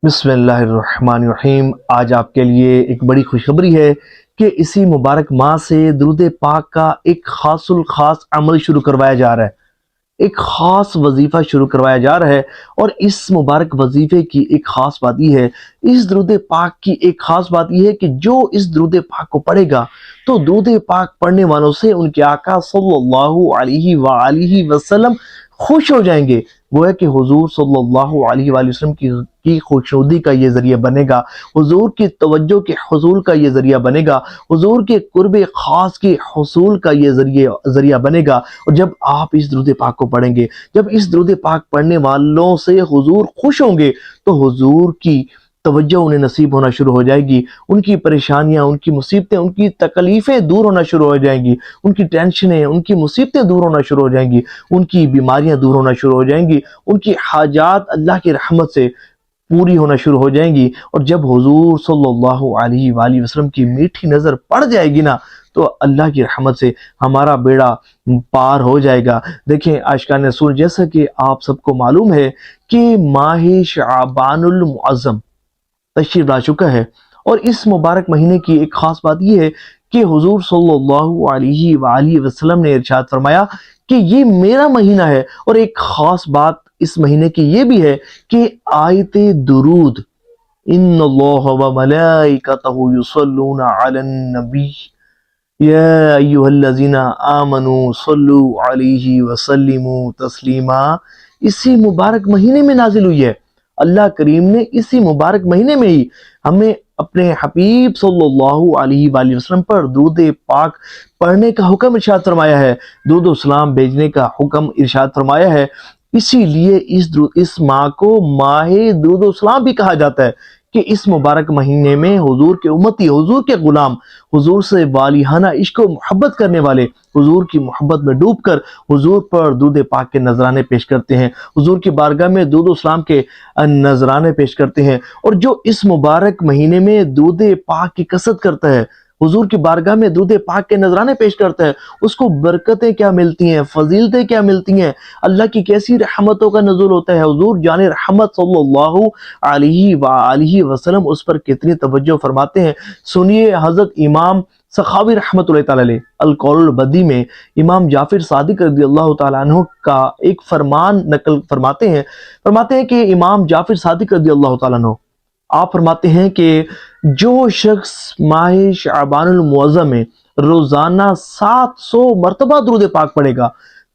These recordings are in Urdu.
بسم اللہ الرحمن الرحیم۔ آج آپ کے لیے ایک بڑی خوشخبری ہے کہ اسی مبارک ماہ سے درود پاک کا ایک خاص الخاص عمل شروع کروایا جا رہا ہے، ایک خاص وظیفہ شروع کروایا جا رہا ہے۔ اور اس مبارک وظیفے کی ایک خاص بات یہ ہے، اس درود پاک کی ایک خاص بات یہ ہے کہ جو اس درود پاک کو پڑھے گا تو درود پاک پڑھنے والوں سے ان کے آقا صلی اللہ علیہ وآلہ وسلم خوش ہو جائیں گے۔ گویا کہ حضور صلی اللہ علیہ وآلہ وسلم کی خوشنودی کا یہ ذریعہ بنے گا، حضور کی توجہ کے حصول کا یہ ذریعہ بنے گا، حضور کے قرب خاص کے حصول کا یہ ذریعہ بنے گا۔ اور جب آپ اس درود پاک کو پڑھیں گے، جب اس درود پاک پڑھنے والوں سے حضور خوش ہوں گے تو حضور کی توجہ انہیں نصیب ہونا شروع ہو جائے گی، ان کی پریشانیاں، ان کی مصیبتیں، ان کی تکلیفیں دور ہونا شروع ہو جائیں گی، ان کی ٹینشنیں، ان کی مصیبتیں دور ہونا شروع ہو جائیں گی، ان کی بیماریاں دور ہونا شروع ہو جائیں گی، ان کی حاجات اللہ کی رحمت سے پوری ہونا شروع ہو جائیں گی۔ اور جب حضور صلی اللہ علیہ وآلہ وسلم کی میٹھی نظر پڑ جائے گی نا تو اللہ کی رحمت سے ہمارا بیڑا پار ہو جائے گا۔ دیکھیں عاشقان رسول، جیسا کہ آپ سب کو معلوم ہے کہ ماہ شعبان المعظم تشریف لا چکا ہے، اور اس مبارک مہینے کی ایک خاص بات یہ ہے کہ حضور صلی اللہ علیہ وآلہ وسلم نے ارشاد فرمایا کہ یہ میرا مہینہ ہے۔ اور ایک خاص بات اس مہینے کی یہ بھی ہے کہ آیت درود، ان اللہ و ملائکتہ یصلون علی النبی یا ایھا الذین آمنوا صلوا علیہ وسلموا تسلیما، اسی مبارک مہینے میں نازل ہوئی ہے۔ اللہ کریم نے اسی مبارک مہینے میں ہی ہمیں اپنے حبیب صلی اللہ علیہ وآلہ وسلم پر درود پاک پڑھنے کا حکم ارشاد فرمایا ہے، درود و سلام بھیجنے کا حکم ارشاد فرمایا ہے۔ اسی لیے اس ماہ کو ماہ درود و سلام بھی کہا جاتا ہے کہ اس مبارک مہینے میں حضور کے امتی، حضور کے غلام، حضور سے والہانہ عشق و محبت کرنے والے حضور کی محبت میں ڈوب کر حضور پر درود پاک کے نذرانے پیش کرتے ہیں، حضور کی بارگاہ میں درود و سلام کے نذرانے پیش کرتے ہیں۔ اور جو اس مبارک مہینے میں درود پاک کی کثرت کرتا ہے، حضور کی بارگاہ میں درود پاک کے نذرانے پیش کرتا ہے، اس کو برکتیں کیا ملتی ہیں، فضیلتیں کیا ملتی ہیں، اللہ کی کیسی رحمتوں کا نزول ہوتا ہے۔ حضور جان رحمت صلی اللہ علیہ وآلہ وسلم اس پر کتنی توجہ فرماتے ہیں۔ سنیے حضرت امام سخاوی رحمۃ اللہ تعالی علیہ القول البدی میں امام جعفر صادق رضی اللہ تعالیٰ عنہ کا ایک فرمان نقل فرماتے ہیں کہ امام جعفر صادق رضی اللہ تعالیٰ عنہ آپ فرماتے ہیں کہ جو شخص ماہ شعبان المعظم میں روزانہ 700 مرتبہ درود پاک پڑھے گا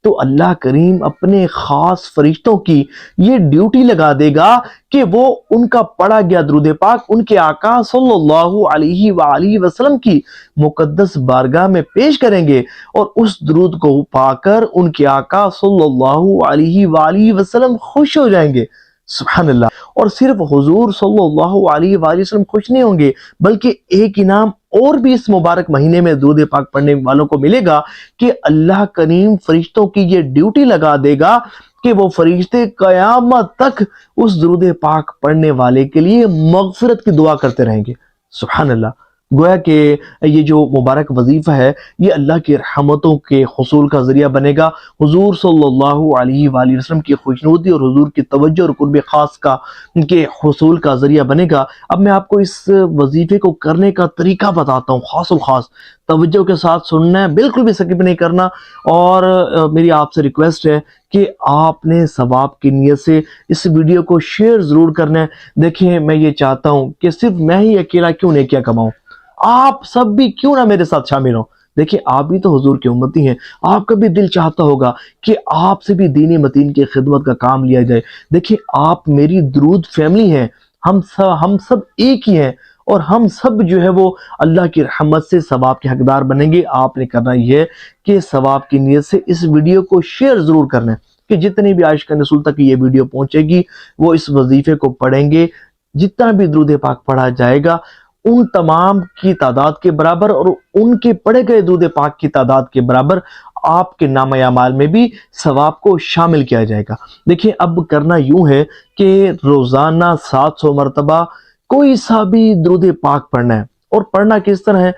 تو اللہ کریم اپنے خاص فرشتوں کی یہ ڈیوٹی لگا دے گا کہ وہ ان کا پڑھا گیا درود پاک ان کے آقا صلی اللہ علیہ وآلہ وسلم کی مقدس بارگاہ میں پیش کریں گے، اور اس درود کو پا کر ان کے آقا صلی اللہ علیہ وآلہ وسلم خوش ہو جائیں گے۔ سبحان اللہ۔ اور صرف حضور صلی اللہ علیہ وآلہ وسلم خوش نہیں ہوں گے، بلکہ ایک انعام اور بھی اس مبارک مہینے میں درود پاک پڑھنے والوں کو ملے گا کہ اللہ کریم فرشتوں کی یہ ڈیوٹی لگا دے گا کہ وہ فرشتے قیامت تک اس درود پاک پڑھنے والے کے لیے مغفرت کی دعا کرتے رہیں گے۔ سبحان اللہ۔ گویا کہ یہ جو مبارک وظیفہ ہے یہ اللہ کی رحمتوں کے حصول کا ذریعہ بنے گا، حضور صلی اللہ علیہ وآلہ وسلم کی خوشنودی اور حضور کی توجہ اور قرب خاص کے حصول کا ذریعہ بنے گا۔ اب میں آپ کو اس وظیفے کو کرنے کا طریقہ بتاتا ہوں، خاص الخاص توجہ کے ساتھ سننا ہے، بالکل بھی سکپ نہیں کرنا۔ اور میری آپ سے ریکویسٹ ہے کہ آپ نے ثواب کی نیت سے اس ویڈیو کو شیئر ضرور کرنا ہے۔ دیکھیں میں یہ چاہتا ہوں کہ صرف میں ہی اکیلا کیوں نیکیاں کماؤں، آپ سب بھی کیوں نہ میرے ساتھ شامل ہوں۔ دیکھیں آپ بھی تو حضور کی امتی ہیں، آپ کا بھی دل چاہتا ہوگا کہ آپ سے بھی دین متین کی خدمت کا کام لیا جائے۔ دیکھیں آپ میری درود فیملی ہیں، ہم سب ایک ہی ہیں، اور ہم سب جو ہے وہ اللہ کی رحمت سے ثواب کے حقدار بنیں گے۔ آپ نے کرنا یہ ہے کہ ثواب کی نیت سے اس ویڈیو کو شیئر ضرور کرنا ہے کہ جتنے بھی عاشقان رسول تک یہ ویڈیو پہنچے گی وہ اس وظیفے کو پڑھیں گے۔ جتنا بھی درود پاک پڑھا جائے گا ان تمام کی تعداد کے برابر اور ان کے پڑھے گئے درود پاک کی تعداد کے برابر آپ کے نامہ اعمال میں بھی ثواب کو شامل کیا جائے گا۔ دیکھیں اب کرنا یوں ہے کہ روزانہ 700 مرتبہ کوئی سا بھی درود پاک پڑھنا ہے، اور پڑھنا کس طرح ہے،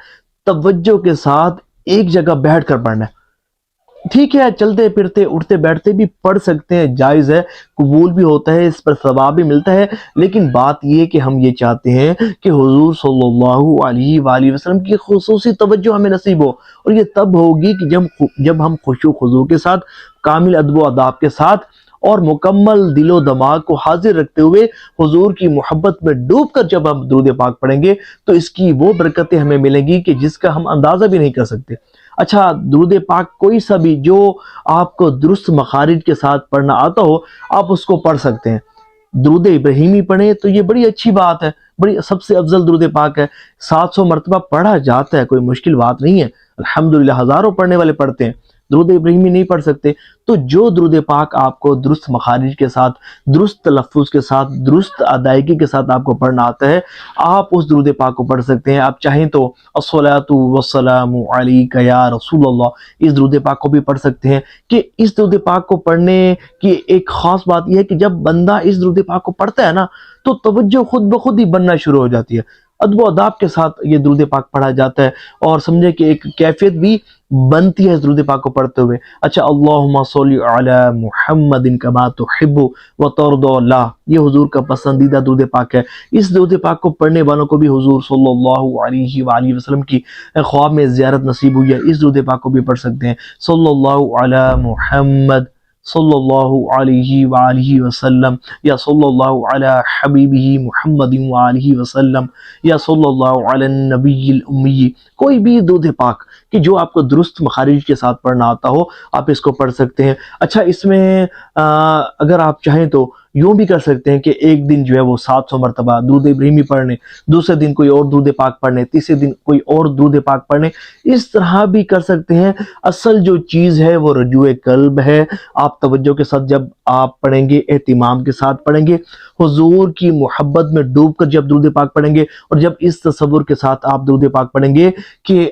توجہ کے ساتھ ایک جگہ بیٹھ کر پڑھنا ہے۔ ٹھیک ہے، چلتے پھرتے اٹھتے بیٹھتے بھی پڑھ سکتے ہیں، جائز ہے، قبول بھی ہوتا ہے، اس پر ثواب بھی ملتا ہے، لیکن بات یہ کہ ہم یہ چاہتے ہیں کہ حضور صلی اللہ علیہ وآلہ وسلم کی خصوصی توجہ ہمیں نصیب ہو، اور یہ تب ہوگی کہ جب ہم خشوع و خضوع کے ساتھ، کامل ادب و آداب کے ساتھ اور مکمل دل و دماغ کو حاضر رکھتے ہوئے حضور کی محبت میں ڈوب کر جب ہم درود پاک پڑھیں گے تو اس کی وہ برکتیں ہمیں ملیں گی کہ جس کا ہم اندازہ بھی نہیں کر سکتے۔ اچھا، درود پاک کوئی سا بھی جو آپ کو درست مخارج کے ساتھ پڑھنا آتا ہو، آپ اس کو پڑھ سکتے ہیں۔ درود ابراہیمی پڑھیں تو یہ بڑی اچھی بات ہے، بڑی سب سے افضل درود پاک ہے، 700 مرتبہ پڑھا جاتا ہے، کوئی مشکل بات نہیں ہے، الحمدللہ ہزاروں پڑھنے والے پڑھتے ہیں۔ درود ابراہیمی نہیں پڑھ سکتے تو جو درود پاک آپ کو درست مخارج کے ساتھ، درست تلفظ کے ساتھ، درست ادائیگی کے ساتھ آپ کو پڑھنا آتا ہے، آپ اس درود پاک کو پڑھ سکتے ہیں۔ آپ چاہیں تو الصلاۃ والسلام علیک یا رسول اللہ، اس درود پاک کو بھی پڑھ سکتے ہیں۔ کہ اس درود پاک کو پڑھنے کی ایک خاص بات یہ ہے کہ جب بندہ اس درود پاک کو پڑھتا ہے نا تو توجہ خود بخود ہی بننا شروع ہو جاتی ہے، ادب و اداب کے ساتھ یہ درود پاک پڑھا جاتا ہے، اور سمجھے کہ ایک کیفیت بھی بنتی ہے اس درود پاک کو پڑھتے ہوئے۔ اچھا، اللہم صلی علی محمد کما تحب وترضی، اللہ یہ حضور کا پسندیدہ درود پاک ہے۔ اس درود پاک کو پڑھنے والوں کو بھی حضور صلی اللہ علیہ وآلہ وسلم کی خواب میں زیارت نصیب ہوئی ہے، اس درود پاک کو بھی پڑھ سکتے ہیں۔ صلی اللہ علی محمد صلی اللہ علیہ وآلہ وسلم، یا صلی اللہ علی حبیبہ محمد وآلہ وسلم، یا صلی اللہ علی النبی الامی، کوئی بھی درود پاک کہ جو آپ کو درست مخارج کے ساتھ پڑھنا آتا ہو آپ اس کو پڑھ سکتے ہیں۔ اچھا، اس میں اگر آپ چاہیں تو یوں بھی کر سکتے ہیں کہ ایک دن جو ہے وہ 700 مرتبہ درود ابراہیمی پڑھنے، دوسرے دن کوئی اور درود پاک پڑھنے، تیسرے دن کوئی اور درود پاک پڑھنے، اس طرح بھی کر سکتے ہیں۔ اصل جو چیز ہے وہ رجوع قلب ہے، آپ توجہ کے ساتھ جب آپ پڑھیں گے، اہتمام کے ساتھ پڑھیں گے، حضور کی محبت میں ڈوب کر جب درود پاک پڑھیں گے، اور جب اس تصور کے ساتھ آپ درود پاک پڑھیں گے کہ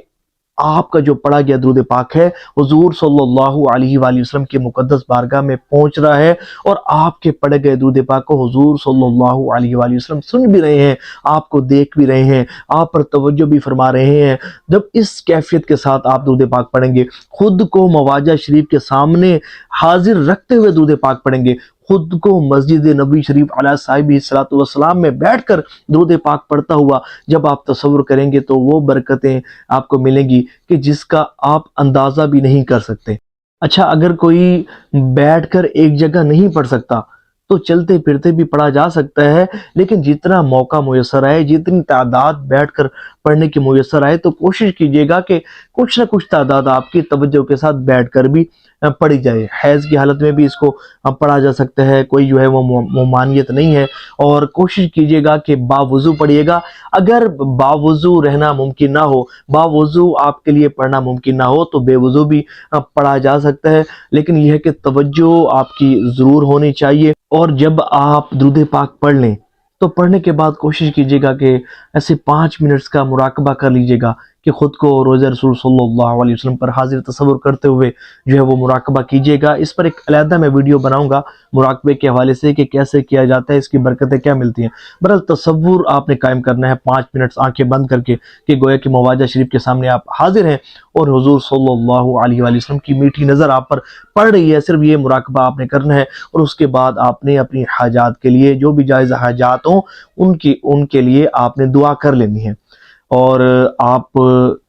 آپ کا جو پڑھا گیا درود پاک ہے حضور صلی اللہ علیہ وآلہ وسلم کی مقدس بارگاہ میں پہنچ رہا ہے، اور آپ کے پڑھے گئے درود پاک کو حضور صلی اللہ علیہ وآلہ وسلم سن بھی رہے ہیں، آپ کو دیکھ بھی رہے ہیں، آپ پر توجہ بھی فرما رہے ہیں۔ جب اس کیفیت کے ساتھ آپ درود پاک پڑھیں گے، خود کو مواجہ شریف کے سامنے حاضر رکھتے ہوئے درود پاک پڑھیں گے، خود کو مسجد نبی شریف علیہ صاحبہ الصلاۃ والسلام میں بیٹھ کر درود پاک پڑھتا ہوا جب آپ تصور کریں گے تو وہ برکتیں آپ کو ملیں گی کہ جس کا آپ اندازہ بھی نہیں کر سکتے۔ اچھا، اگر کوئی بیٹھ کر ایک جگہ نہیں پڑھ سکتا تو چلتے پھرتے بھی پڑھا جا سکتا ہے، لیکن جتنا موقع میسر آئے، جتنی تعداد بیٹھ کر پڑھنے کی میسر آئے تو کوشش کیجیے گا کہ کچھ نہ کچھ تعداد آپ کی توجہ کے ساتھ بیٹھ کر بھی پڑھی جائے۔ حیض کی حالت میں بھی اس کو پڑھا جا سکتا ہے، کوئی جو ہے وہ ممانعت نہیں ہے، اور کوشش کیجیے گا کہ باوضو پڑھیے گا۔ اگر باوضو رہنا ممکن نہ ہو، باوضو آپ کے لیے پڑھنا ممکن نہ ہو تو بے وضو بھی پڑھا جا سکتا ہے، لیکن یہ ہے کہ توجہ آپ کی ضرور ہونی چاہیے۔ اور جب آپ درود پاک پڑھ لیں تو پڑھنے کے بعد کوشش کیجیے گا کہ ایسے 5 منٹس کا مراقبہ کر لیجیے گا کہ خود کو روضہ رسول صلی اللہ علیہ وسلم پر حاضر تصور کرتے ہوئے جو ہے وہ مراقبہ کیجیے گا۔ اس پر ایک علیحدہ میں ویڈیو بناؤں گا مراقبے کے حوالے سے کہ کیسے کیا جاتا ہے، اس کی برکتیں کیا ملتی ہیں۔ بہرحال تصور آپ نے قائم کرنا ہے 5 منٹس آنکھیں بند کر کے کہ گویا کہ مواجہ شریف کے سامنے آپ حاضر ہیں اور حضور صلی اللہ علیہ وآلہ وسلم کی میٹھی نظر آپ پر پڑ رہی ہے۔ صرف یہ مراقبہ آپ نے کرنا ہے، اور اس کے بعد آپ نے اپنی حاجات کے لیے جو بھی جائز حاجات ہوں ان کے لیے آپ نے دعا کر لینی ہے۔ اور آپ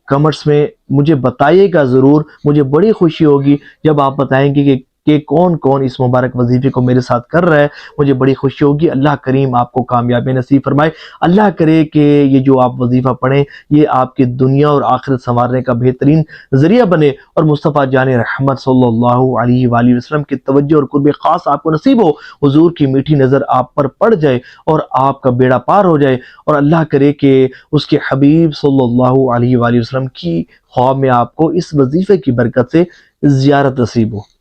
کمنٹس میں مجھے بتائیے گا ضرور، مجھے بڑی خوشی ہوگی جب آپ بتائیں گے کہ کون کون اس مبارک وظیفے کو میرے ساتھ کر رہا ہے، مجھے بڑی خوشی ہوگی۔ اللہ کریم آپ کو کامیابی نصیب فرمائے، اللہ کرے کہ یہ جو آپ وظیفہ پڑھیں یہ آپ کی دنیا اور آخرت سنوارنے کا بہترین ذریعہ بنے، اور مصطفیٰ جان رحمت صلی اللہ علیہ وآلہ وسلم کی توجہ اور قرب خاص آپ کو نصیب ہو، حضور کی میٹھی نظر آپ پر پڑ جائے اور آپ کا بیڑا پار ہو جائے، اور اللہ کرے کہ اس کے حبیب صلی اللہ علیہ وآلہ وسلم کی خواب میں آپ کو اس وظیفے کی برکت سے زیارت نصیب ہو۔